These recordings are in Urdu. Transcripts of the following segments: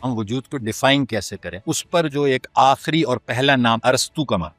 ہم وجود کو ڈیفائن کیسے کریں، اس پر جو ایک آخری اور پہلا نام ارسطو کا مانا،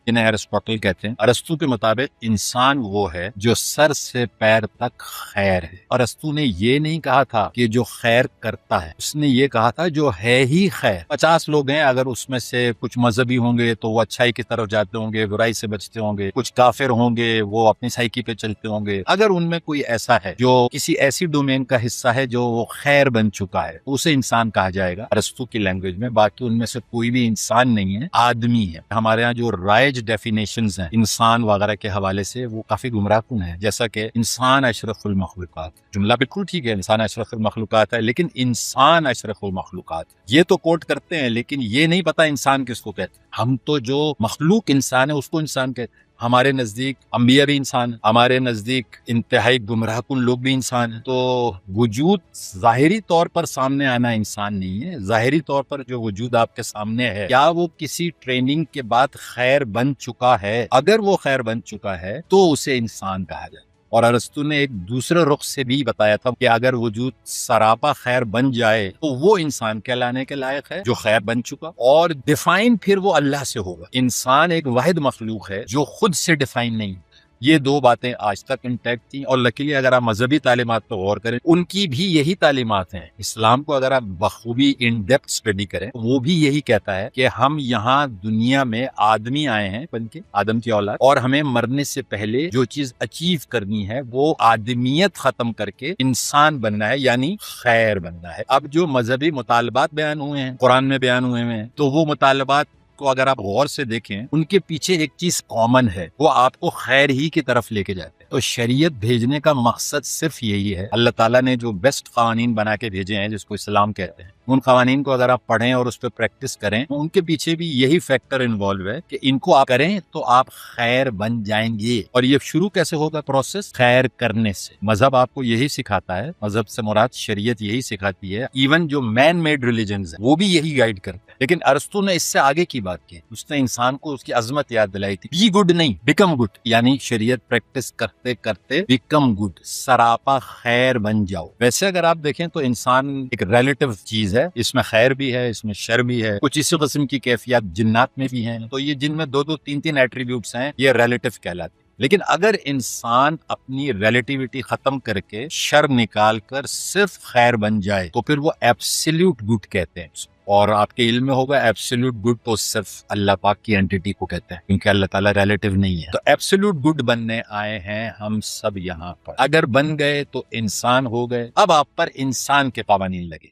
جنہیں ایرسٹوٹل کہتے ہیں۔ ارسطو کے مطابق انسان وہ ہے جو سر سے پیر تک خیر ہے۔ ارسطو نے یہ نہیں کہا تھا کہ جو خیر کرتا ہے، اس نے یہ کہا تھا جو ہے ہی خیر۔ 50 لوگ ہیں، اگر اس میں سے کچھ مذہبی ہوں گے تو وہ اچھائی کی طرف جاتے ہوں گے، برائی سے بچتے ہوں گے، کچھ کافر ہوں گے وہ اپنی سائیکی پہ چلتے ہوں گے۔ اگر ان میں کوئی ایسا ہے جو کسی ایسی ڈومین کا حصہ ہے جو وہ خیر بن چکا ہے، اسے انسان کہا جائے گا ارسطو کی لینگویج میں۔ باقی ان میں سے کوئی بھی انسان نہیں ہے، آدمی ہے۔ ہمارے ہاں جو رائج ڈیفینیشنز ہیں انسان وغیرہ کے حوالے سے وہ کافی گمراہ کن ہیں، جیسا کہ انسان اشرف المخلوقات۔ جملہ بالکل ٹھیک ہے، انسان اشرف المخلوقات ہے، لیکن انسان اشرف المخلوقات یہ تو کوٹ کرتے ہیں، لیکن یہ نہیں پتا انسان کس کو کہتے ہیں۔ ہم تو جو مخلوق انسان ہے اس کو انسان کہتے ہیں۔ ہمارے نزدیک انبیاء بھی انسان ہیں، ہمارے نزدیک انتہائی گمراہ کن لوگ بھی انسان ہیں۔ تو وجود ظاہری طور پر سامنے آنا انسان نہیں ہے، ظاہری طور پر جو وجود آپ کے سامنے ہے، کیا وہ کسی ٹریننگ کے بعد خیر بن چکا ہے؟ اگر وہ خیر بن چکا ہے تو اسے انسان کہا جائے۔ اور ارسطو نے ایک دوسرے رخ سے بھی بتایا تھا کہ اگر وجود سراپا خیر بن جائے تو وہ انسان کہلانے کے لائق ہے جو خیر بن چکا، اور ڈیفائن پھر وہ اللہ سے ہوگا۔ انسان ایک واحد مخلوق ہے جو خود سے ڈیفائن نہیں۔ یہ دو باتیں آج تک انٹیکٹ تھیں، اور لکیلی اگر آپ مذہبی تعلیمات پہ غور کریں ان کی بھی یہی تعلیمات ہیں۔ اسلام کو اگر آپ بخوبی ان ڈیپتھ اسٹڈی کریں وہ بھی یہی کہتا ہے کہ ہم یہاں دنیا میں آدمی آئے ہیں بن کے، آدم کی اولاد، اور ہمیں مرنے سے پہلے جو چیز اچیو کرنی ہے وہ آدمیت ختم کر کے انسان بننا ہے، یعنی خیر بننا ہے۔ اب جو مذہبی مطالبات بیان ہوئے ہیں، قرآن میں بیان ہوئے ہیں، تو وہ مطالبات کو اگر آپ غور سے دیکھیں ان کے پیچھے ایک چیز کامن ہے، وہ آپ کو خیر ہی کی طرف لے کے جاتے ہیں۔ تو شریعت بھیجنے کا مقصد صرف یہی ہے۔ اللہ تعالیٰ نے جو بیسٹ قوانین بنا کے بھیجے ہیں جس کو اسلام کہتے ہیں، ان قوانین کو اگر آپ پڑھیں اور اس پہ پریکٹس کریں، ان کے پیچھے بھی یہی فیکٹر انوالو ہے کہ ان کو آپ کریں تو آپ خیر بن جائیں گے۔ اور یہ شروع کیسے ہوگا پروسیس؟ خیر کرنے سے۔ مذہب آپ کو یہی سکھاتا ہے، مذہب سے مراد شریعت یہی سکھاتی ہے۔ ایون جو مین میڈ ریلیجنز ہیں وہ بھی یہی گائیڈ کرتے ہیں۔ لیکن ارسطو نے اس سے آگے کی بات کی، اس نے انسان کو اس کی عظمت یاد دلائی تھی۔ بی گڈ نہیں، بیکم گڈ، یعنی شریعت پریکٹس کرتے کرتے بیکم گڈ، سراپا خیر بن جاؤ۔ ویسے اگر آپ دیکھیں تو انسان ایک ریلیٹو چیز ہے، اس میں خیر بھی ہے، اس میں شر بھی ہے، کچھ اسی قسم کی کیفیات جنات میں بھی ہیں۔ تو یہ جن میں دو تین ایٹریبیوٹس ہیں یہ ریلیٹو کہلاتے ہیں۔ لیکن اگر انسان اپنی ریلیٹیوٹی ختم کر کے شر نکال کر صرف خیر بن جائے تو پھر وہ ایبسلیوٹ گڈ کہتے ہیں۔ اور آپ کے علم میں ہوگا ایبسلیوٹ گڈ تو صرف اللہ پاک کی اینٹیٹی کو کہتے ہیں، کیونکہ اللہ تعالیٰ ریلیٹیو نہیں ہے۔ تو ایبسلیوٹ گڈ بننے آئے ہیں ہم سب یہاں پر۔ اگر بن گئے تو انسان ہو گئے، اب آپ پر انسان کے قوانین لگے۔